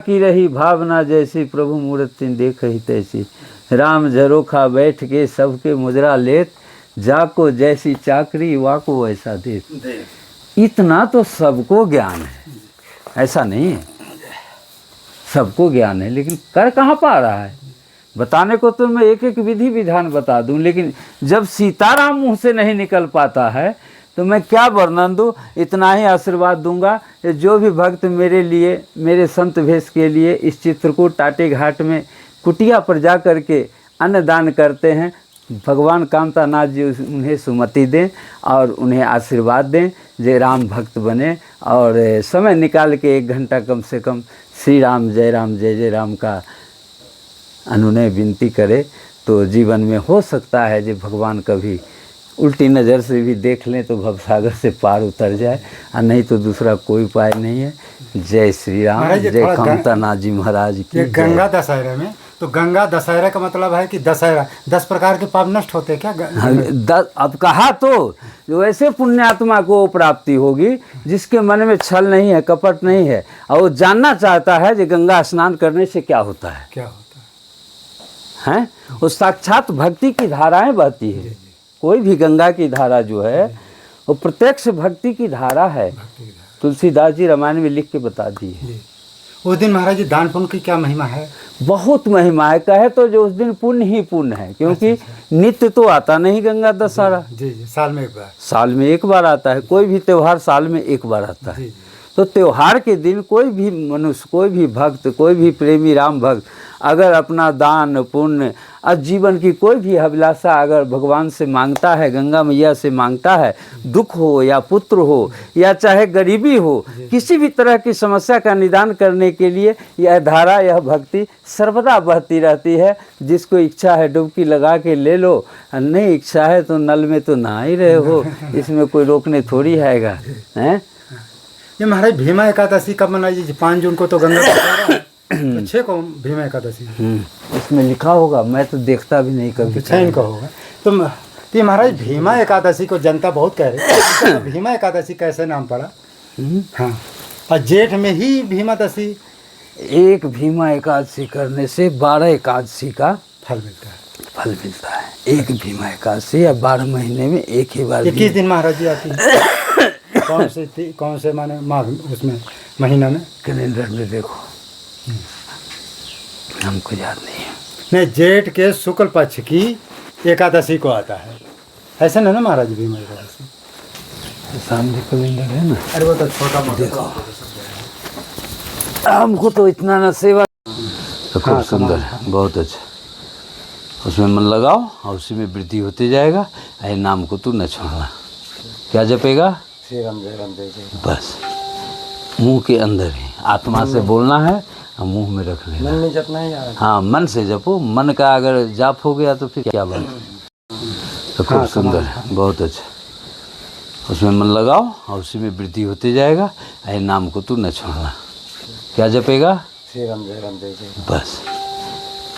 की रही भावना जैसी प्रभु मूर्ति देख ही तैसी। राम झरोखा बैठ के सबके मुद्रा लेत, जाको जैसी चाकरी वाको वैसा देत। इतना तो सबको ज्ञान है, ऐसा नहीं है, सबको ज्ञान है, लेकिन कर कहाँ पा रहा है। बताने को तो मैं एक एक विधि विधान बता दूं, लेकिन जब सीताराम मुँह से नहीं निकल पाता है तो मैं क्या वर्णन दूँ। इतना ही आशीर्वाद दूंगा कि जो भी भक्त मेरे लिए, मेरे संत भेष के लिए इस चित्रकूट टाटे घाट में कुटिया पर जा कर के अन्नदान करते हैं, भगवान कामतानाथ जी उन्हें सुमति दें और उन्हें आशीर्वाद दें, जय राम भक्त बने और समय निकाल के 1 घंटा कम से कम श्री राम जय जय राम का अनुनय विनती करे तो जीवन में हो सकता है जो भगवान कभी उल्टी नज़र से भी देख लें तो भवसागर से पार उतर जाए, और नहीं तो दूसरा कोई उपाय नहीं है। जय श्री राम, जय कामतानाथ जी महाराज की। गंगा दशहरा में, तो गंगा दशहरा का मतलब है कि दशहरा 10 प्रकार के पाप नष्ट होते हैं क्या? अब कहा तो जो ऐसे पुण्यात्मा को प्राप्ति होगी जिसके मन में छल नहीं है, कपट नहीं है, और वो जानना चाहता है कि गंगा स्नान करने से क्या होता है, क्या होता हैं? वो साक्षात भक्ति की धाराएं बहती है। कोई भी गंगा की धारा जो है वो प्रत्यक्ष भक्ति की धारा है। तुलसीदास जी रामायण में लिख के बता दी है। उस दिन महाराज जी दान पुण्य की क्या महिमा है? बहुत महिमा है, कहे तो जो उस दिन पुण्य ही पुण्य है, क्योंकि नित्य तो आता नहीं गंगा दशहरा। जी, साल में एक बार, साल में एक बार आता है। कोई भी त्यौहार साल में एक बार आता है। तो त्यौहार के दिन कोई भी मनुष्य, कोई भी भक्त, कोई भी प्रेमी राम भक्त अगर अपना दान पुण्य और जीवन की कोई भी अभिलाषा अगर भगवान से मांगता है, गंगा मैया से मांगता है, दुख हो या पुत्र हो या चाहे गरीबी हो, किसी भी तरह की समस्या का निदान करने के लिए यह धारा, यह भक्ति सर्वदा बहती रहती है। जिसको इच्छा है डुबकी लगा के ले लो, और नहीं इच्छा है तो नल में तो नहा ही रहे हो, इसमें कोई रोकने थोड़ी आएगा, हैं? ये महाराज भीमा एकादशी कब मनाई? 5 जून को तो गंगा तो 6 को भीमा एकादशी। इसमें लिखा होगा, मैं तो देखता भी नहीं कभी। 6 का होगा। तो ये महाराज भीमा एकादशी को जनता बहुत कह रही है, भीमा एकादशी कैसे नाम पड़ा? हाँ, और जेठ में ही भीमा दशी। एक भीमा एकादशी करने से 12 एकादशी का फल मिलता है। फल मिलता है। एक भीमा एकादशी या 12 महीने में एक ही बार। 21 दिन महाराज जी आती है। कौन से माने माघ उसमें महीना में? कैलेंडर में देखो, हमको याद नहीं है। नहीं, जेठ के शुक्ल पक्ष की एकादशी को आता है, ऐसा ना महाराज भीमा एकादशी? सामने कैलेंडर है ना। अरे वो तो छोटा मोटा देखो, हमको तो इतना न सेवा तो खूब सुंदर है, बहुत अच्छा। उसमें मन लगाओ और उसी में वृद्धि होते जाएगा। ऐ नाम को तू न छोड़ना। क्या जपेगा? श्री राम जय राम जय जय। बस मुंह के अंदर ही आत्मा से बोलना है और मुंह में रख लेना। मन में जपना है यार। हाँ, मन से जपो। मन का अगर जाप हो गया तो फिर क्या बात। तो खूब सुंदर है, बहुत अच्छा। उसमें मन लगाओ और उसी में वृद्धि होते जाएगा। ऐ नाम को तू न छोड़ना। क्या जपेगा? श्री राम जय राम जय जय। बस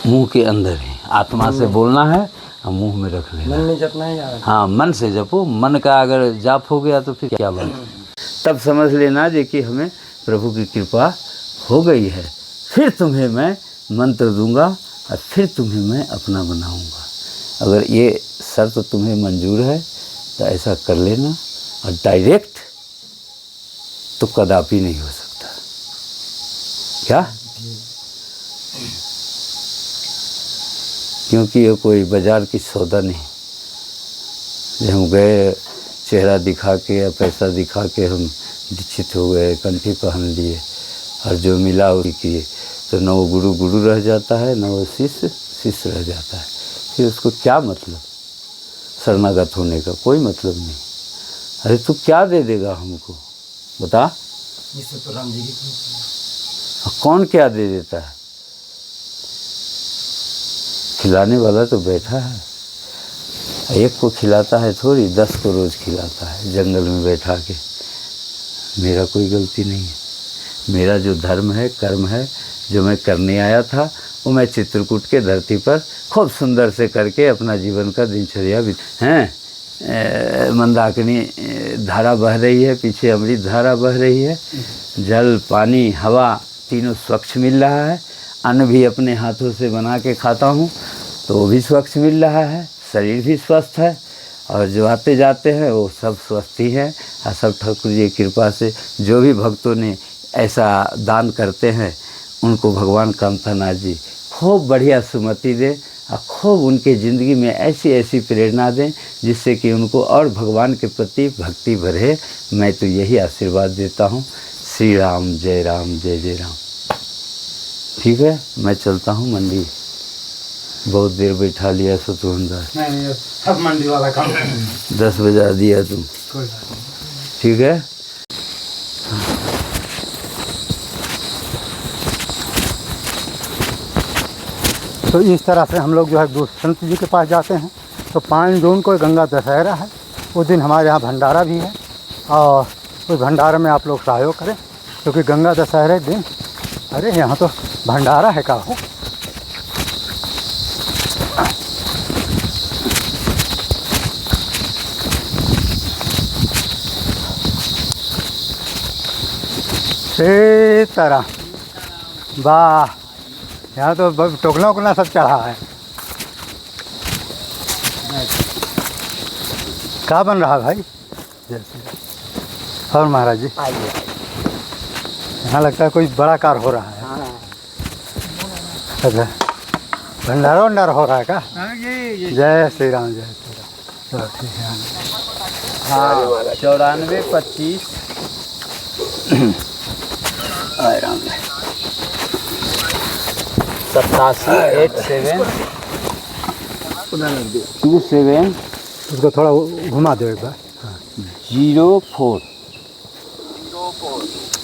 मुंह के अंदर ही आत्मा से बोलना है और मुंह में रख लेना। मन में जपना है यार। हाँ, मन से जपो। मन का अगर जाप हो गया तो फिर क्या बात। तब समझ लेना जे कि हमें प्रभु की कृपा हो गई है। फिर तुम्हें मैं मंत्र दूंगा और फिर तुम्हें मैं अपना बनाऊंगा। अगर ये शर्त तुम्हें मंजूर है तो ऐसा कर लेना, और डायरेक्ट तो कदापि नहीं हो सकता। क्या? क्योंकि ये कोई बाजार की सौदा नहीं। जब हम गए चेहरा दिखा के या पैसा दिखा के हम दीक्षित हो गए, कंठी पहन लिए और जो मिला उसी किए, तो न वो गुरु गुरु रह जाता है, न वो शिष्य शिष्य रह जाता है। फिर उसको क्या मतलब? शरणागत होने का कोई मतलब नहीं। अरे तू क्या दे देगा हमको, बता? तो राम जी की कौन क्या दे देता है? खिलाने वाला तो बैठा है। एक को खिलाता है थोड़ी, 10 को रोज़ खिलाता है जंगल में बैठा के। मेरा कोई गलती नहीं है। मेरा जो धर्म है, कर्म है, जो मैं करने आया था वो मैं चित्रकूट के धरती पर खूब सुंदर से करके अपना जीवन का दिनचर्या हैं। मंदाकिनी धारा बह रही है, पीछे अमृत धारा बह रही है। जल, पानी, हवा तीनों स्वच्छ मिल रहा है। अन्न भी अपने हाथों से बना के खाता हूँ तो वो भी स्वच्छ मिल रहा है, शरीर भी स्वस्थ है और जो आते जाते हैं वो सब स्वस्थ ही है। और सब ठाकुर जी की कृपा से जो भी भक्तों ने ऐसा दान करते हैं उनको भगवान कामथानाथ जी खूब बढ़िया सुमति दें और खूब उनके ज़िंदगी में ऐसी ऐसी प्रेरणा दें जिससे कि उनको और भगवान के प्रति भक्ति बढ़े। मैं तो यही आशीर्वाद देता हूँ। श्री राम जय राम। ठीक है, मैं चलता हूँ मंडी, बहुत देर बैठा लिया शत्रुघ्न। नहीं, अब मंडी वाला काम 10 बजा दिया तुम। कोई बात नहीं। ठीक है। तो इस तरह से हम लोग जो है दुष्यंत जी के पास जाते हैं। तो 5 जून को गंगा दशहरा है, उस दिन हमारे यहाँ भंडारा भी है और उस भंडारे में आप लोग सहयोग करें क्योंकि गंगा दशहरे दिन, अरे यहाँ तो भंडारा है का हो। सीताराम, वाह, यहाँ तो टोकना उकना सब चढ़ा है। क्या बन रहा है भाई? और महाराज जी यहाँ लगता है कोई बड़ा कार हो रहा है। अच्छा, भंडारा वंडारा हो रहा है क्या? जय श्री राम, जय श्री राम। चलो ठीक है। हाँ, 94 25 राम 87 87 27 उसको थोड़ा घुमा दो एक बार। 04।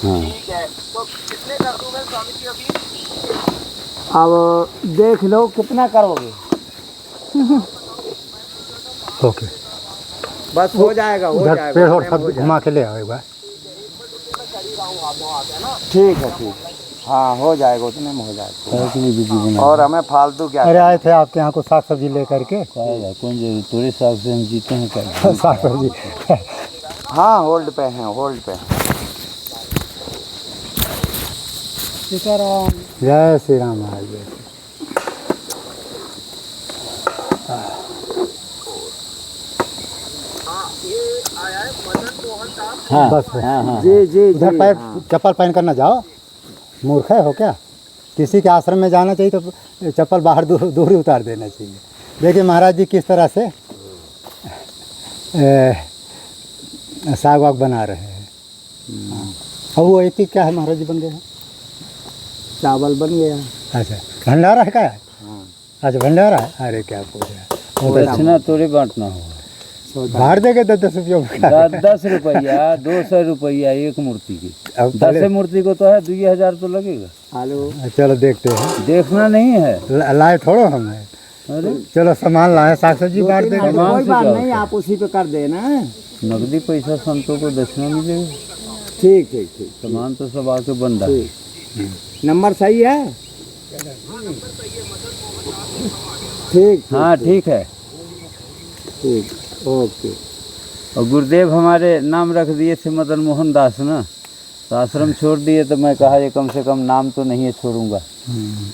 हाँ, अब देख लो कितना करोगे। ओके, बस हो जाएगा, हो उधर जाएगा। पेड़ और सब घुमा के ले आओ एक बार। ठीक है, ठीक, हाँ हो जाएगा, उतने में हो जाएगा। और हमें फालतू क्या? अरे आए थे आपके यहाँ को साग सब्जी लेकर के। कौन जरूर तोरे साथ से हम जीते हैं क्या? साग सब्जी हाँ होल्ड पे हैं, होल्ड पे हैं। सीताराम। जय श्री राम महाराज। जय श्री हाँ, बस हाँ, हाँ, जी जी उधर जी, पैर हाँ। चप्पल पहन कर ना जाओ, मूर्ख है हो क्या? किसी के आश्रम में जाना चाहिए तो चप्पल बाहर दूर ही उतार देना चाहिए। देखिए महाराज जी किस तरह से साग वाग बना रहे हैं। अब वो एक क्या है महाराज जी बन गए हैं? चावल बन गया। अच्छा, भंडारा है क्या है? अच्छा, भंडारा है। अरे क्या पूछा, दक्षिणा तोरे बांटना हो। बाहर देंगे 10 रुपये में। 10 रुपया 200 रुपया एक मूर्ति की। अब 10 मूर्ति को तो है 2000 तो लगेगा। हेलो, चलो देखते हैं, देखना नहीं है। लाए थोड़ो हम है। अरे चलो सामान लाए, साग सब्जी बांट देंगे। कोई बात नहीं, आप उसी पे कर देना। नकदी पैसा संतों को दक्षिणा मिलेगा। ठीक ठीक ठीक, सामान तो सब आके बन रहा है। नंबर सही है। ठीक, हाँ ठीक है। ठीक, ओके। और गुरुदेव हमारे नाम रख दिए थे मदन मोहन दास ना, तो आश्रम छोड़ दिए तो मैं कहा ये कम से कम नाम तो नहीं है छोड़ूंगा।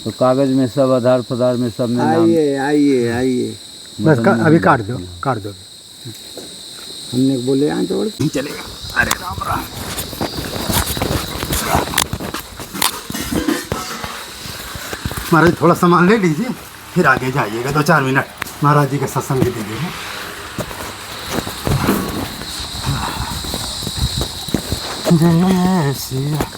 तो कागज में सब आधार पधार में सब में नाम। आइए आइए आइए, बस अभी काट दो, काट दो। हमने बोले यहाँ छोड़ चलेगा। अरे राम राम। महाराज थोड़ा सामान ले लीजिए, फिर आगे जाइएगा। 2-4 मिनट महाराज जी का सत्संग भी दीजिएगा। जय श्री राम।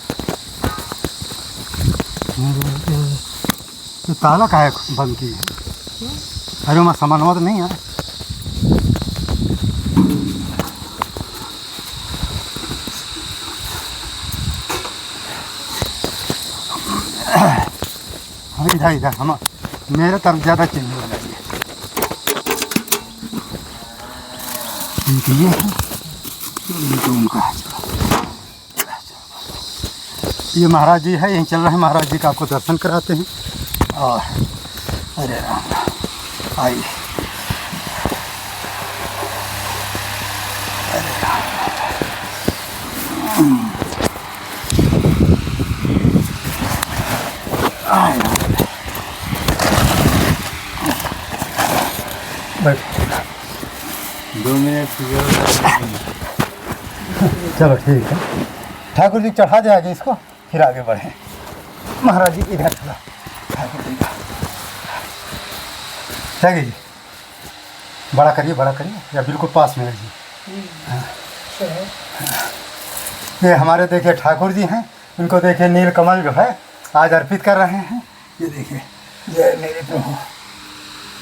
ये ताला का है बंद की है? अरे वहाँ सामान तो नहीं है। इधर इधर हम मेरे तरफ ज़्यादा चिल्ली लगाइए। ये है, तो उनका है। ये महाराज जी है, यहीं चल रहे हैं। महाराज जी का आपको दर्शन कराते हैं। और अरे राम राम, आइए। अरे राम बैठ। 2 मिनट चलो ठीक है, ठाकुर जी चढ़ा दे आगे इसको, फिर आगे बढ़ें। महाराज जी इधर थोड़ा, ठाकुर जी का ठाकुर जी बड़ा करिए या बिल्कुल पास में रहिए। हाँ। ये हमारे देखिए ठाकुर जी हैं, इनको देखिए नील कमल जो है आज अर्पित कर रहे हैं। ये देखिए जय मेरे प्रभु,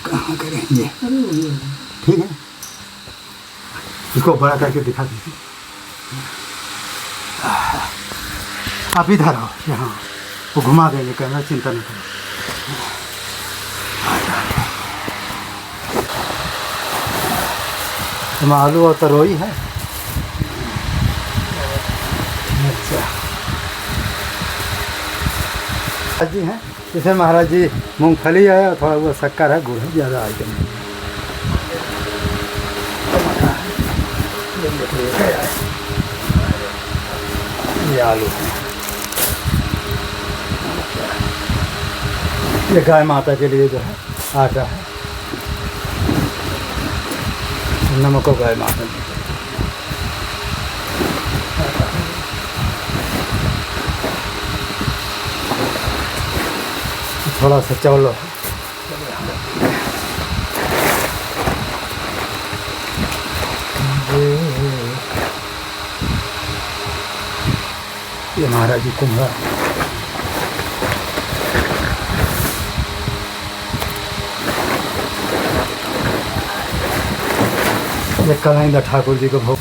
कहाँ करेंगे, ठीक है, इसको बड़ा करके दिखा दीजिए। आप इधर आओ, यहाँ वो घुमा देंगे कैमरा, चिंता नहीं करो। इसमें आलू और तरोई है। अच्छा जी हैं, जैसे महाराज जी मूंगफली है और थोड़ा वो शक्कर है, गुड़ है, ज़्यादा आइटम नहीं है। ये आलू है, ये गाय माता के लिए जो है आटा है, नमक को गाय माता की। थोड़ा सा चावल है, ये महाराज जी कुम्हार, ये कलाइंदा ठाकुर जी को भोग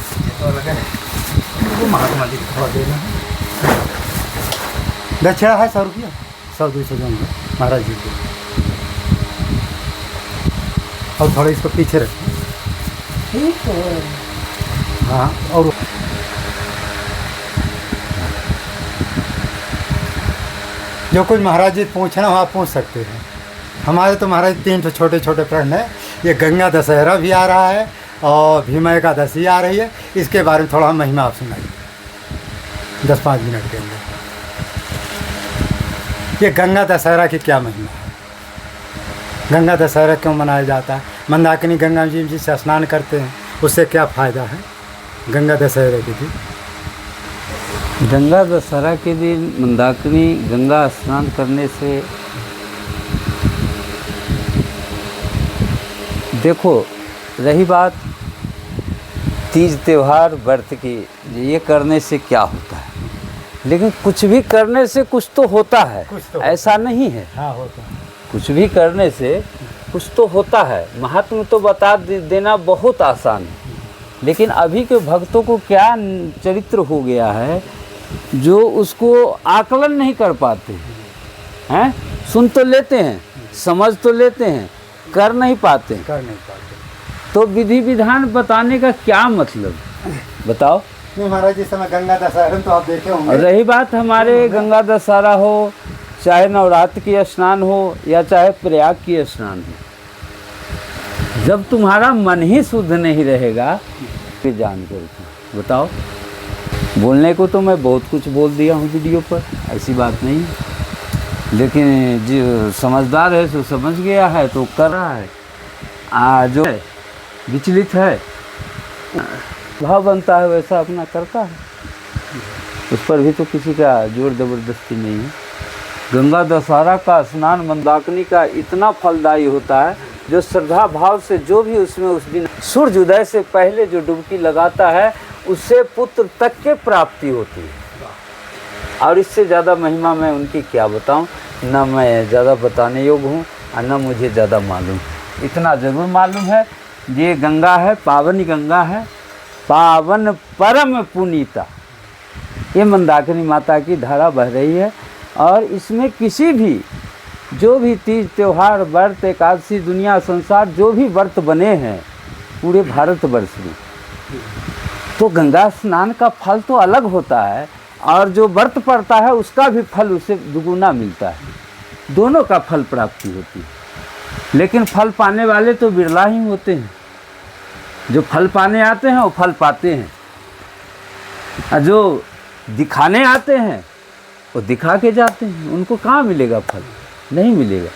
वो महात्मा जी को थोड़ा देना है। दक्षिणा है 100 रुपया, 100-200 देंगे महाराज जी को। और थोड़ा इसको पीछे रखिए, ठीक है। हाँ, और जो कुछ महाराज जी पूछना हो आप पूछ सकते हैं। हमारे तो महाराज 3 छोटे छोटे प्रश्न है। ये गंगा दशहरा भी आ रहा है और भीमा एकादशी आ रही है, इसके बारे में थोड़ा महिमा आप सुनाइए 10-5 मिनट के अंदर। ये गंगा दशहरा की क्या महिमा है, गंगा दशहरा क्यों मनाया जाता है, मंदाकिनी गंगा जी से स्नान करते हैं, उससे क्या फ़ायदा है गंगा दशहरा के दिन? गंगा दशहरा के दिन मंदाकिनी गंगा स्नान करने से, देखो रही बात तीज त्यौहार व्रत की, ये करने से क्या होता है, लेकिन कुछ भी करने से कुछ तो होता है, ऐसा नहीं है। हाँ, होता है। कुछ भी करने से कुछ तो होता है। महात्मा तो बता देना बहुत आसान है, लेकिन अभी के भक्तों को क्या चरित्र हो गया है जो उसको आकलन नहीं कर पाते हैं। सुन तो लेते हैं, समझ तो लेते हैं, कर नहीं पाते। तो विधि विधान बताने का क्या मतलब, बताओ। नहीं महाराज जी, समय गंगा दशहरा तो आप देखे होंगे। रही बात हमारे गंगा दशहरा हो, चाहे नवरात्र की स्नान हो या चाहे प्रयाग की स्नान हो, जब तुम्हारा मन ही शुद्ध नहीं रहेगा फिर जान कर बताओ। बोलने को तो मैं बहुत कुछ बोल दिया हूँ वीडियो पर, ऐसी बात नहीं है, लेकिन जो समझदार है तो समझ गया है तो कर रहा है। जो है विचलित है, भाव बनता है वैसा अपना करता है, उस पर भी तो किसी का जोर ज़बरदस्ती नहीं है। गंगा दशहरा का स्नान मंदाकिनी का इतना फलदायी होता है, जो श्रद्धा भाव से जो भी उसमें उस दिन सूर्य उदय से पहले जो डुबकी लगाता है उससे पुत्र तक के प्राप्ति होती है। और इससे ज़्यादा महिमा मैं उनकी क्या बताऊं, ना मैं ज़्यादा बताने योग्य हूँ और ना मुझे ज़्यादा मालूम। इतना ज़रूर मालूम है, ये गंगा है, पावन गंगा है, पावन परम पुनीता, ये मंदाकिनी माता की धारा बह रही है। और इसमें किसी भी जो भी तीज त्यौहार व्रत एकादशी दुनिया संसार जो भी व्रत बने हैं पूरे भारतवर्ष में, तो गंगा स्नान का फल तो अलग होता है और जो व्रत पड़ता है उसका भी फल उसे दुगुना मिलता है, दोनों का फल प्राप्ति होती है। लेकिन फल पाने वाले तो बिरला ही होते हैं, जो फल पाने आते हैं वो फल पाते हैं, और जो दिखाने आते हैं वो दिखा के जाते हैं, उनको कहाँ मिलेगा फल, नहीं मिलेगा।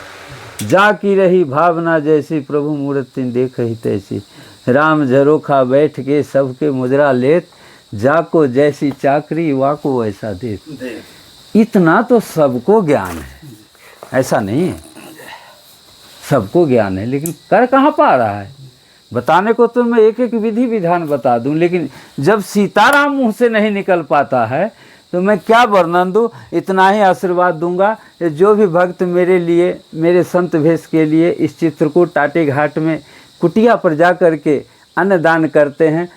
जा की रही भावना जैसी प्रभु मूर्ति देख ही तैसी, राम झरोखा बैठ के सबके मुद्रा लेत, जाको जैसी चाकरी वाको वैसा देत। इतना तो सबको ज्ञान है, ऐसा नहीं है, सबको ज्ञान है, लेकिन कर कहाँ पा रहा है। बताने को तो मैं एक एक विधि विधान बता दूं, लेकिन जब सीताराम मुँह से नहीं निकल पाता है तो मैं क्या वर्णन दूं। इतना ही आशीर्वाद दूंगा, जो भी भक्त मेरे लिए, मेरे संत भेष के लिए इस चित्रकूट टाटे घाट में कुटिया पर जा कर के अन्नदान करते हैं,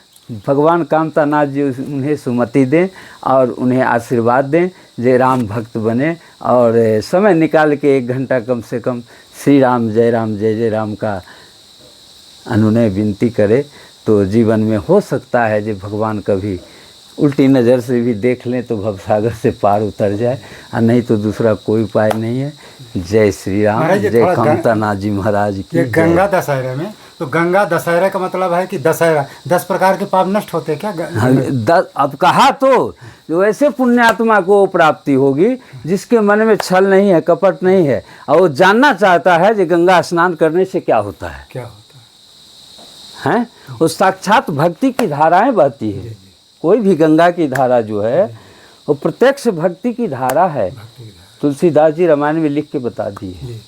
भगवान कामतानाथ जी उन्हें सुमति दें और उन्हें आशीर्वाद दें, जय राम भक्त बने और समय निकाल के 1 घंटा कम से कम श्री राम जय जय राम का अनुनय विनती करे तो जीवन में हो सकता है जो भगवान कभी उल्टी नज़र से भी देख लें तो भवसागर से पार उतर जाए, और नहीं तो दूसरा कोई उपाय नहीं है। जय श्री राम, जय कामतानाथ जी महाराज की। ये गंगा दशहरे में, तो गंगा दशहरे का मतलब है कि दशहरा 10 प्रकार के पाप नष्ट होते हैं क्या? अब कहा तो जो ऐसे पुण्यात्मा को प्राप्ति होगी जिसके मन में छल नहीं है, कपट नहीं है, और वो जानना चाहता है कि गंगा स्नान करने से क्या होता है, क्या होता हैं? वो साक्षात भक्ति की धाराएं बहती है। कोई भी गंगा की धारा जो है वो प्रत्यक्ष भक्ति की धारा है। तुलसीदास जी रामायण में लिख के बता दी है।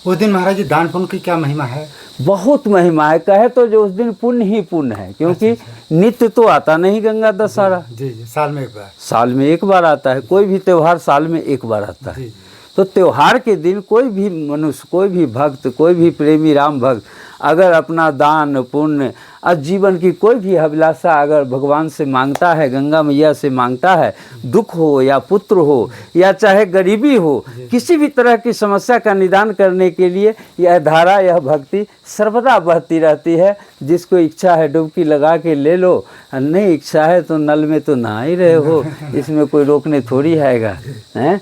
उस दिन महाराज जी दान पुण्य की क्या महिमा है? बहुत महिमा है, कहे तो जो उस दिन पुण्य ही पुण्य है, क्योंकि नित्य तो आता नहीं गंगा दशहरा। जी, साल में एक बार, साल में एक बार आता है, कोई भी त्यौहार साल में एक बार आता है। तो त्यौहार के दिन कोई भी मनुष्य, कोई भी भक्त, कोई भी प्रेमी राम भक्त अगर अपना दान पुण्य और जीवन की कोई भी अभिलाषा अगर भगवान से मांगता है, गंगा मैया से मांगता है, दुख हो या पुत्र हो या चाहे गरीबी हो, किसी भी तरह की समस्या का निदान करने के लिए यह धारा, यह भक्ति सर्वदा बहती रहती है। जिसको इच्छा है डुबकी लगा के ले लो, और नहीं इच्छा है तो नल में तो नहा ही रहे हो, इसमें कोई रोकने थोड़ी आएगा, हैं?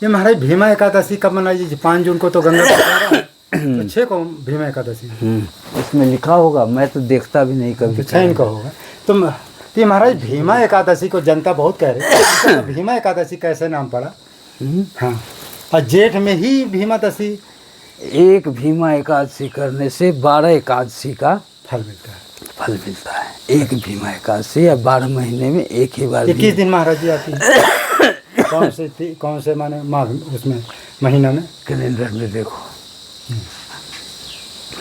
ये महाराज भीमा एकादशी कब मनाई? 5 जून को तो गंगा तो 6 को भीमा एकादशी। इसमें लिखा होगा, मैं तो देखता भी नहीं कभी। 6 को होगा। तो ये महाराज भीमा एकादशी को जनता बहुत कह रही है, भीमा एकादशी कैसे नाम पड़ा? हाँ, और जेठ में ही भीमा दशी। एक भीमा एकादशी करने से 12 एकादशी का फल मिलता है। फल मिलता है। एक भीमा एकादशी या 12 महीने में एक ही बार। 21 दिन महाराज जी आती है। कौन से माने माह उसमें महीना में? कैलेंडर में देखो,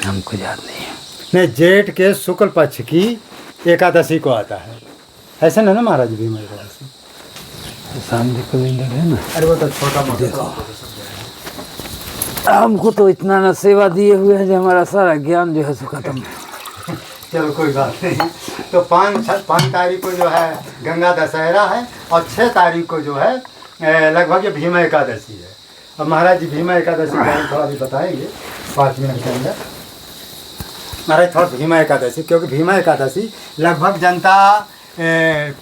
हमको याद नहीं है। नहीं, जेठ के शुक्ल पक्ष की एकादशी को आता है, ऐसा ना महाराज भीमा एकादशी? सामने कैलेंडर है ना। अरे वो तो छोटा मोटा देखो, हमको तो इतना ना सेवा दिए हुए है जो हमारा सारा ज्ञान जो है सो खत्म है। चलो कोई बात नहीं। तो 5 तारीख को जो है गंगा दशहरा है और 6 तारीख को जो है लगभग ये भीमा एकादशी है। अब महाराज जी भीमा एकादशी के बारे में थोड़ा भी बताएंगे 5 मिनट के अंदर। महाराज थोड़ा भीमा एकादशी, क्योंकि भीमा एकादशी लगभग जनता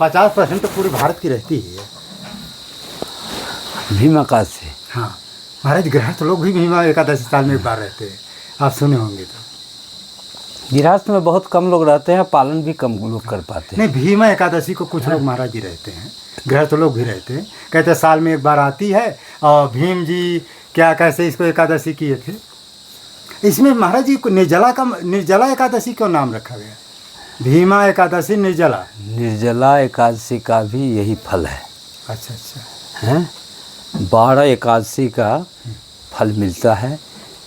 50% तो पूरे भारत की रहती है भीमा एकादशी। हाँ महाराज, गृहस्थ लोग भी भीमा एकादशी साल में एक बार रहते हैं, आप सुने होंगे। तो गृहस्थ में बहुत कम लोग रहते हैं, पालन भी कम लोग कर पाते हैं। नहीं, भीमा एकादशी को कुछ लोग महाराज जी रहते हैं, गृहस्थ लोग भी रहते हैं, कहते हैं साल में एक बार आती है। और भीम जी क्या कैसे इसको एकादशी किए थे? इसमें महाराज जी को निर्जला एकादशी क्यों नाम रखा गया? भीमा एकादशी निर्जला। निर्जला एकादशी का भी यही फल है। अच्छा अच्छा, हैं? 12 एकादशी का फल मिलता है,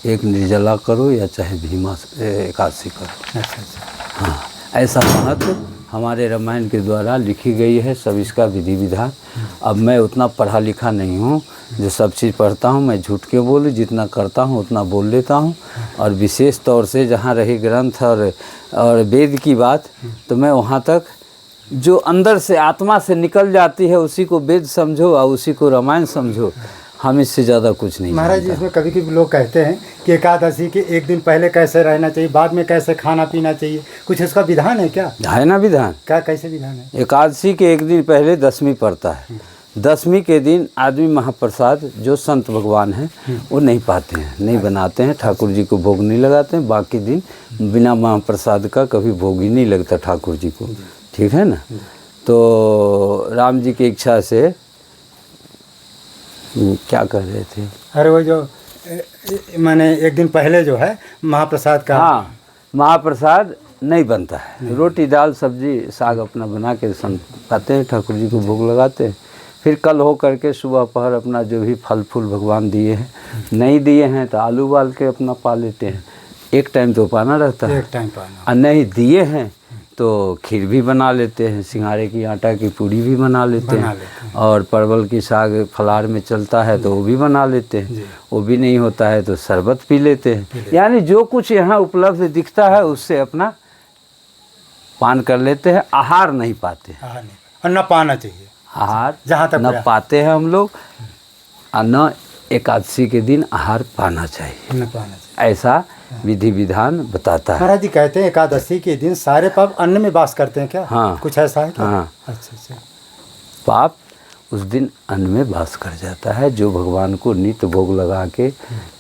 एक निर्जला करो या चाहे भीमा एकादशी करो। अच्छा अच्छा, हाँ, ऐसा महत्व हमारे रामायण के द्वारा लिखी गई है, सब इसका विधि विधान। अब मैं उतना पढ़ा लिखा नहीं हूँ, जो सब चीज़ पढ़ता हूँ मैं झूठ के बोलूँ, जितना करता हूँ उतना बोल लेता हूँ। और विशेष तौर से जहाँ रही ग्रंथ और वेद की बात, तो मैं वहाँ तक जो अंदर से आत्मा से निकल जाती है उसी को वेद समझो और उसी को रामायण समझो। हम इससे ज़्यादा कुछ नहीं महाराज जी। इसमें कभी कभी लोग कहते हैं कि एकादशी के एक दिन पहले कैसे रहना चाहिए, बाद में कैसे खाना पीना चाहिए, कुछ इसका विधान है क्या? है ना विधान। क्या कैसे विधान है? एकादशी के एक दिन पहले दशमी पड़ता है। दशमी के दिन आदमी महाप्रसाद जो संत भगवान हैं वो नहीं पाते हैं, नहीं बनाते हैं, ठाकुर जी को भोग नहीं लगाते हैं। बाकी दिन बिना महाप्रसाद का कभी भोग ही नहीं लगता ठाकुर जी को, ठीक है ना। तो राम जी की इच्छा से क्या कर रहे थे? अरे वो जो मैंने एक दिन पहले जो है महाप्रसाद का, हाँ, महाप्रसाद नहीं बनता है, रोटी दाल सब्जी साग अपना बना के संत खाते हैं, ठाकुर जी को भोग लगाते हैं। फिर कल हो करके सुबह पहर अपना जो भी फल फूल भगवान दिए हैं, नहीं दिए हैं तो आलू उबाल के अपना पा लेते हैं। एक टाइम तो पाना रहता है, एक टाइम पाना, और नहीं दिए हैं तो खीर भी बना लेते हैं, सिंघाड़े की आटा की पूड़ी भी बना लेते हैं, और परवल की साग फलार में चलता है तो वो भी बना लेते हैं। वो भी नहीं होता है तो शरबत पी लेते हैं। यानी जो कुछ यहाँ उपलब्ध दिखता है उससे अपना पान कर लेते हैं। आहार नहीं पाते, और न पाना चाहिए आहार जहाँ तक न पाते हैं हम लोग, और न एकादशी के दिन आहार पाना चाहिए, न पाना चाहिए, ऐसा विधि विधान बताता है। महाराज जी कहते हैं एकादशी के दिन सारे पाप अन्न में वास करते हैं क्या? हाँ, कुछ ऐसा है क्या? हाँ, अच्छा, पाप उस दिन अन्न में वास कर जाता है। जो भगवान को नित्य भोग लगा के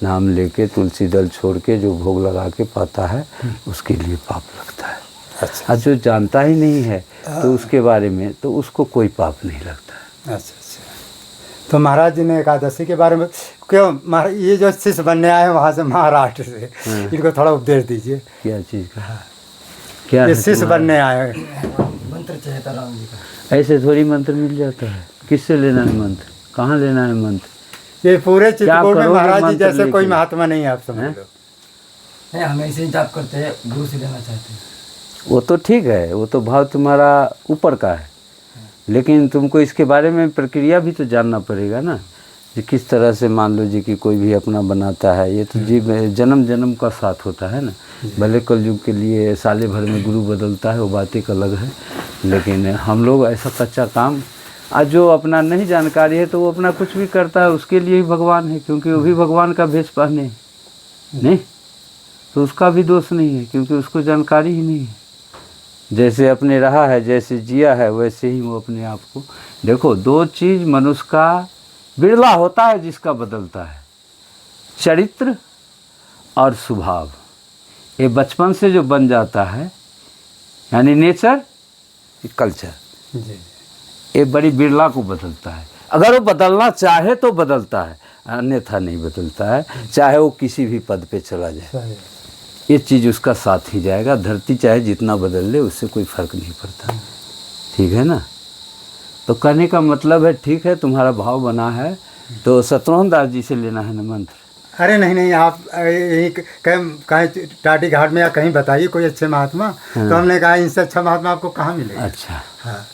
नाम लेके तुलसी दल छोड़ के जो भोग लगा के पाता है उसके लिए पाप लगता है। अच्छा, और जो जानता ही नहीं है तो उसके बारे में तो उसको कोई पाप नहीं लगता है। अच्छा। तो महाराज जी ने एकादशी के बारे में क्यों, महाराज ये जो शिष्य बनने आए हैं वहाँ से महाराष्ट्र से, इनको थोड़ा उपदेश दीजिए। क्या चीज़ का? क्या ये शिष्य बनने आए हैं, मंत्र चाहिए था राम जी का। ऐसे थोड़ी मंत्र मिल जाता है? किससे लेना है मंत्र? कहाँ लेना है मंत्र? ये पूरे चित्रकूट में करोगे महाराज जी मंत्र जैसे कोई लेके? महात्मा नहीं है, आप समझ लो। नहीं, हम ऐसे ही जाप करते हैं, गुरु से लेना चाहते हैं। वो तो ठीक है, वो तो भाव तुम्हारा ऊपर का है, लेकिन तुमको इसके बारे में प्रक्रिया भी तो जानना पड़ेगा ना, कि किस तरह से मान लो जी कि कोई भी अपना बनाता है। ये तो जी जन्म जन्म का साथ होता है ना। भले कलयुग के लिए साले भर में गुरु बदलता है, वो बात एक अलग है, लेकिन हम लोग ऐसा कच्चा काम, आज जो अपना नहीं जानकारी है तो वो अपना कुछ भी करता है, उसके लिए ही भगवान है, क्योंकि वो भी भगवान का भेष पहने नहीं, तो उसका भी दोष नहीं है, क्योंकि उसको जानकारी ही नहीं है। जैसे अपने रहा है, जैसे जिया है, वैसे ही वो अपने आप को। देखो, दो चीज़ मनुष्य का बिरला होता है जिसका बदलता है, चरित्र और स्वभाव। ये बचपन से जो बन जाता है, यानी नेचर, कल्चर, ये बड़ी बिरला को बदलता है। अगर वो बदलना चाहे तो बदलता है, अन्यथा नहीं बदलता है, चाहे वो किसी भी पद पे चला जाए, ये चीज़ उसका साथ ही जाएगा। धरती चाहे जितना बदल ले, उससे कोई फर्क नहीं पड़ता। ठीक है ना? तो कहने का मतलब है, ठीक है, तुम्हारा भाव बना है तो शत्रुघ्न दास जी से लेना है ना मंत्र। अरे नहीं, आप यही कहीं टाटी घाट में या कहीं बताइए कोई अच्छे महात्मा। तो हमने कहा इनसे अच्छा महात्मा आपको कहाँ मिलेगा। अच्छा, हाँ।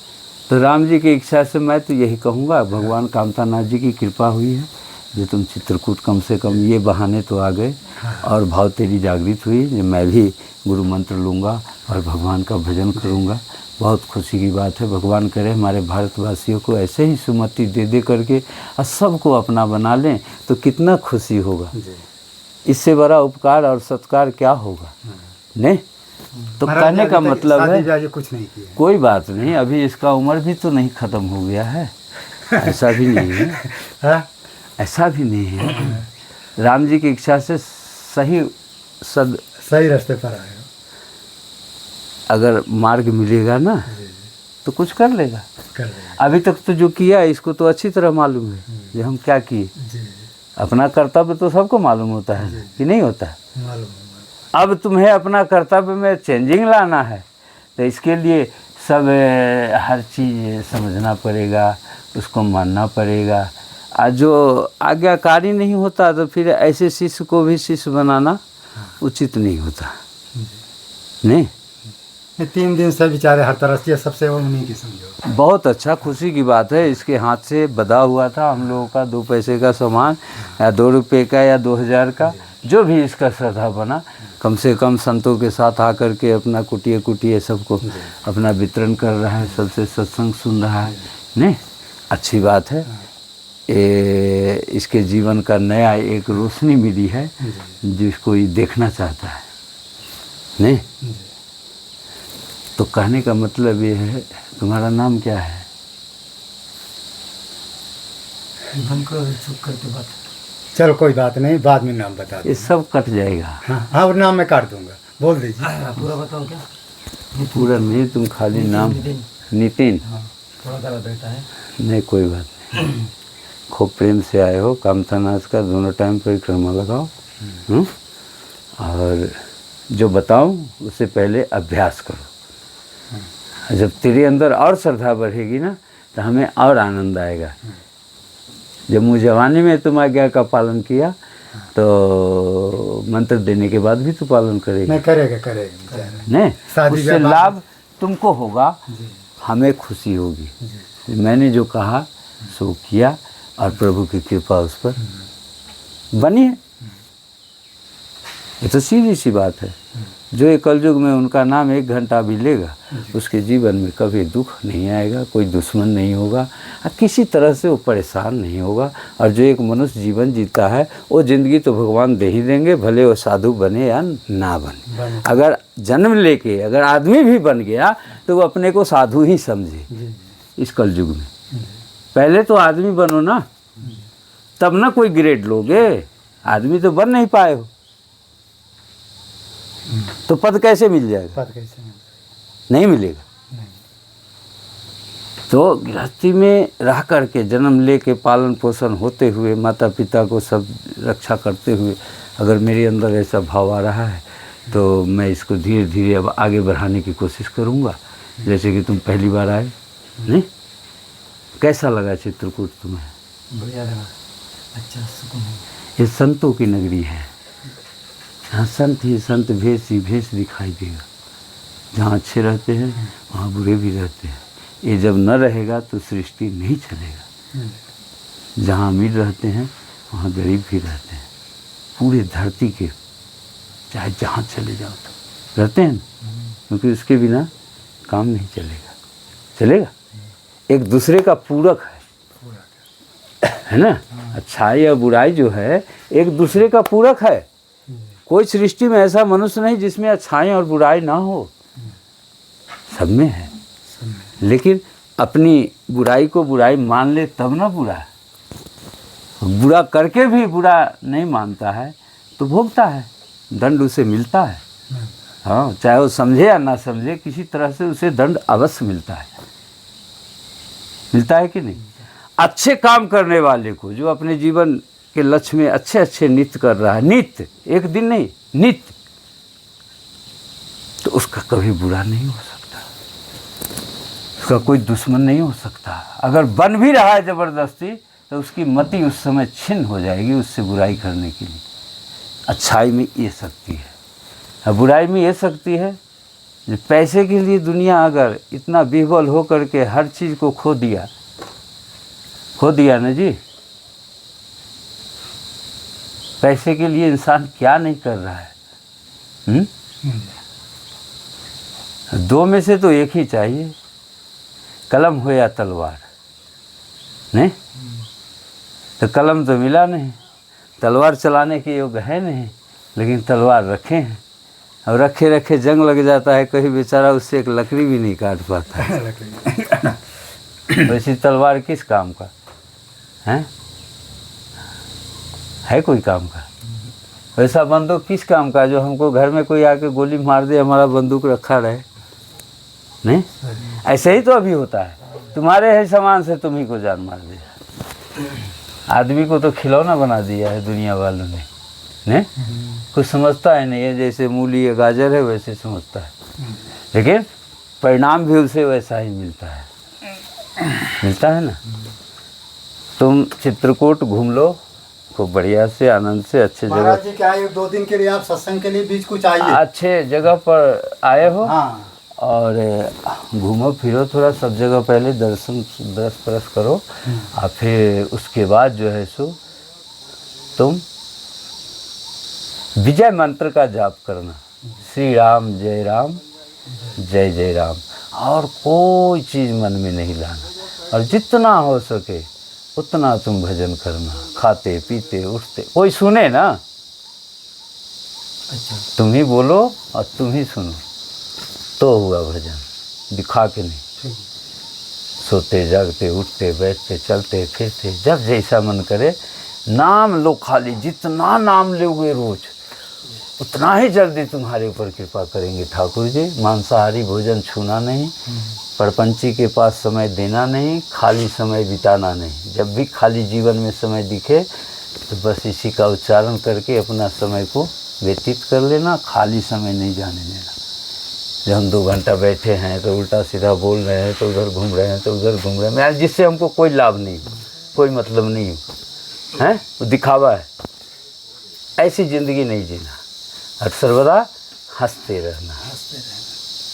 तो राम जी की इच्छा से मैं तो यही कहूँगा, भगवान कामतानाथ जी की कृपा हुई है, जो तुम चित्रकूट कम से कम ये बहाने तो आ गए, और भाव तेरी जागृत हुई, जो मैं भी गुरु मंत्र लूँगा और भगवान का भजन करूँगा। बहुत खुशी की बात है। भगवान करे हमारे भारतवासियों को ऐसे ही सुमति दे दे करके और सबको अपना बना लें तो कितना खुशी होगा। इससे बड़ा उपकार और सत्कार क्या होगा? नहीं तो कहने का मतलब है कुछ नहीं किया, कोई बात नहीं, अभी इसका उम्र भी तो नहीं ख़त्म हो गया है, ऐसा भी नहीं है, ऐसा भी नहीं है। राम जी की इच्छा से सही रास्ते पर आए, अगर मार्ग मिलेगा ना तो कुछ कर लेगा। अभी तक तो जो किया इसको तो अच्छी तरह मालूम है कि हम क्या किए। अपना कर्तव्य तो सबको मालूम होता है कि नहीं होता है। अब तुम्हें अपना कर्तव्य में चेंजिंग लाना है तो इसके लिए सब हर चीज़ समझना पड़ेगा, उसको मानना पड़ेगा। जो आज्ञाकारी नहीं होता तो फिर ऐसे शिष्य को भी शिष्य बनाना उचित नहीं होता। नहीं, 3 दिन से बेचारे हर तरह से सबसे उन्हीं की समझो। बहुत अच्छा, खुशी की बात है। इसके हाथ से बधा हुआ था हम लोगों का 2 पैसे का सामान या 2 रुपये का या 2000 का, जो भी इसका श्रद्धा बना, कम से कम संतों के साथ आकर के अपना कुटिए कुटिए सबको अपना वितरण कर रहा है, सबसे सत्संग सुन रहा है। नहीं, अच्छी बात है। इसके जीवन का नया एक रोशनी मिली है जिसको ये देखना चाहता है। नहीं, तो कहने का मतलब ये है, तुम्हारा नाम क्या है? हमको चुप करके बात। चलो कोई बात नहीं, बाद में नाम बता दो। ये सब कट जाएगा। हाँ, और नाम मैं काट दूंगा, बोल दीजिए। पूरा बताओ क्या? पूरा नहीं, तुम खाली नाम। नितिन। थोड़ा सा बेटा है। नहीं, कोई बात नहीं। खूब प्रेम से आए हो, कामथानाथ का दोनों टाइम परिक्रमा लगाओ। और जो बताऊं उससे पहले अभ्यास करो। जब तेरे अंदर और श्रद्धा बढ़ेगी ना तो हमें और आनंद आएगा। जब मुझे जवानी में तुम आज्ञा का पालन किया तो मंत्र देने के बाद भी तू पालन करेगा। नहीं करेगा नहीं, शादी उससे लाभ तुमको होगा, हमें खुशी होगी। मैंने जो कहा सो किया और प्रभु की कृपा उस पर बनी है। ये तो सीधी सी बात है। जो एक कलयुग में उनका नाम 1 घंटा भी लेगा उसके जीवन में कभी दुख नहीं आएगा, कोई दुश्मन नहीं होगा और किसी तरह से वो परेशान नहीं होगा। और जो एक मनुष्य जीवन जीता है वो ज़िंदगी तो भगवान दे ही देंगे, भले वो साधु बने या ना बने। अगर जन्म लेके अगर आदमी भी बन गया तो वो अपने को साधु ही समझे इस कलयुग में। पहले तो आदमी बनो ना, तब ना कोई ग्रेड लोगे। आदमी तो बन नहीं पाए हो तो पद कैसे मिल जाएगा? पद कैसे नहीं मिलेगा। तो गृहस्थी में रह करके जन्म लेके पालन पोषण होते हुए माता पिता को सब रक्षा करते हुए अगर मेरे अंदर ऐसा भाव आ रहा है तो मैं इसको धीरे धीरे अब आगे बढ़ाने की कोशिश करूँगा। जैसे कि तुम पहली बार आए, नहीं कैसा लगा चित्रकूट तुम्हें? बढ़िया लगा, अच्छा सुकून है। ये संतों की नगरी है। यहाँ संत ही संत, भेष ही भेष दिखाई देगा। जहाँ अच्छे रहते हैं वहाँ बुरे भी रहते हैं। ये जब न रहेगा तो सृष्टि नहीं चलेगा। जहाँ अमीर रहते हैं वहाँ गरीब भी रहते हैं। पूरे धरती के चाहे जहाँ चले जाओ तो रहते हैं, क्योंकि उसके बिना काम नहीं चलेगा। चलेगा, एक दूसरे का पूरक है ना। अच्छाई या बुराई जो है एक दूसरे का पूरक है। कोई सृष्टि में ऐसा मनुष्य नहीं जिसमें अच्छाई और बुराई ना हो, सब में है। लेकिन अपनी बुराई को बुराई मान ले तब ना बुरा है। बुरा करके भी बुरा नहीं मानता है तो भोगता है, दंड उसे मिलता है। हाँ, चाहे वो समझे या ना समझे, किसी तरह से उसे दंड अवश्य मिलता है। मिलता है कि नहीं? अच्छे काम करने वाले को, जो अपने जीवन के लक्ष्य में अच्छे अच्छे नित्य कर रहा है, नित्य एक दिन नहीं नित्य, तो उसका कभी बुरा नहीं हो सकता, उसका कोई दुश्मन नहीं हो सकता। अगर बन भी रहा है जबरदस्ती तो उसकी मति उस समय छिन्न हो जाएगी उससे बुराई करने के लिए। अच्छाई में ये शक्ति है और बुराई में ये शक्ति है। पैसे के लिए दुनिया अगर इतना विह्वल हो करके हर चीज़ को खो दिया ना जी। पैसे के लिए इंसान क्या नहीं कर रहा है। दो में से तो एक ही चाहिए, कलम हो या तलवार। नहीं तो कलम तो मिला नहीं, तलवार चलाने के योग्य है नहीं, लेकिन तलवार रखे हैं। और रखे रखे जंग लग जाता है, कहीं बेचारा उससे एक लकड़ी भी नहीं काट पाता है। वैसी तलवार किस काम का है कोई काम का? वैसा बंदूक किस काम का जो हमको घर में कोई आके गोली मार दे, हमारा बंदूक रखा रहे? नहीं, ऐसे ही तो अभी होता है। तुम्हारे है सामान से तुम ही को जान मार दिया। आदमी को तो खिलौना बना दिया है दुनिया वालों ने। नहीं, कुछ समझता है नहीं है, जैसे मूली या गाजर है वैसे समझता है, लेकिन परिणाम भी उसे वैसा ही मिलता है ना। तुम चित्रकूट घूम लो खूब बढ़िया से, आनंद से, अच्छे जगह। महाराज जी क्या है, 2 दिन के लिए आप सत्संग के लिए बीच कुछ आइए, अच्छे जगह पर आए हो। हाँ। और घूमो फिरो थोड़ा सब जगह, पहले दर्श परस करो और फिर उसके बाद जो है सो तुम विजय मंत्र का जाप करना, श्री राम जय राम, और कोई चीज़ मन में नहीं लाना। और जितना हो सके उतना तुम भजन करना, खाते पीते उठते, कोई सुने ना। अच्छा, तुम ही बोलो और तुम ही सुनो तो हुआ भजन, दिखा के नहीं। सोते जागते उठते बैठते चलते फिरते जब जैसा मन करे नाम लो, खाली जितना नाम लोगे रोज उतना ही जल्दी तुम्हारे ऊपर कृपा करेंगे ठाकुर जी। मांसाहारी भोजन छूना नहीं, परपंची के पास समय देना नहीं, खाली समय बिताना नहीं। जब भी खाली जीवन में समय दिखे तो बस इसी का उच्चारण करके अपना समय को व्यतीत कर लेना, खाली समय नहीं जाने देना। जब हम 2 घंटा बैठे हैं तो उल्टा सीधा बोल रहे हैं, तो उधर घूम रहे हैं, तो उधर घूम रहे हैं, जिससे हमको कोई लाभ नहीं हो, कोई मतलब नहीं हो, है वो दिखावा है। ऐसी ज़िंदगी नहीं जीना, और सर्वदा हंसते रहना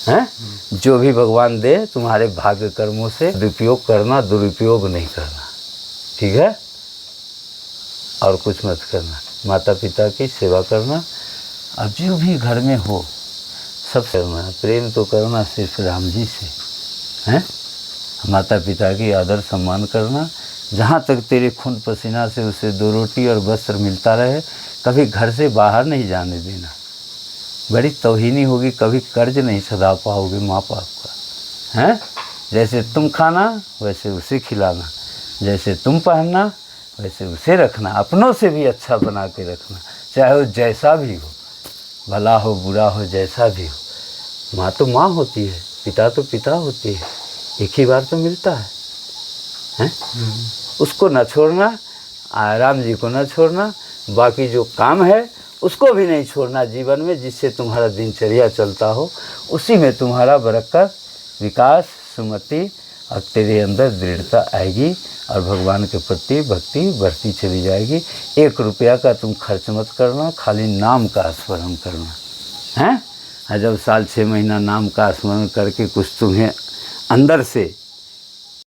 है। जो भी भगवान दे तुम्हारे भाग्य कर्मों से दुरुपयोग करना, दुरुपयोग नहीं करना, ठीक है। और कुछ मत करना, माता पिता की सेवा करना। अब जो भी घर में हो सब करना, प्रेम तो करना सिर्फ राम जी से, हैं। माता पिता की आदर सम्मान करना, जहाँ तक तेरे खून पसीना से उसे 2 रोटी और वस्त्र मिलता रहे, कभी घर से बाहर नहीं जाने देना। बड़ी तौहीनी होगी, कभी कर्ज नहीं सधा पाओगे माँ बाप का, हैं। जैसे तुम खाना वैसे उसे खिलाना, जैसे तुम पहनना वैसे उसे रखना, अपनों से भी अच्छा बना के रखना, चाहे वो जैसा भी हो, भला हो बुरा हो, जैसा भी हो। माँ तो माँ होती है, पिता तो पिता होती है, एक ही बार तो मिलता है, हैं। उसको न छोड़ना, राम जी को न छोड़ना, बाकी जो काम है उसको भी नहीं छोड़ना जीवन में, जिससे तुम्हारा दिनचर्या चलता हो, उसी में तुम्हारा बरकत, विकास, सुमति और तेरे अंदर दृढ़ता आएगी और भगवान के प्रति भक्ति बढ़ती चली जाएगी। 1 रुपया का तुम खर्च मत करना, खाली नाम का स्मरण करना, हैं। जब साल 6 महीना नाम का स्मरण करके कुछ तुम्हें अंदर से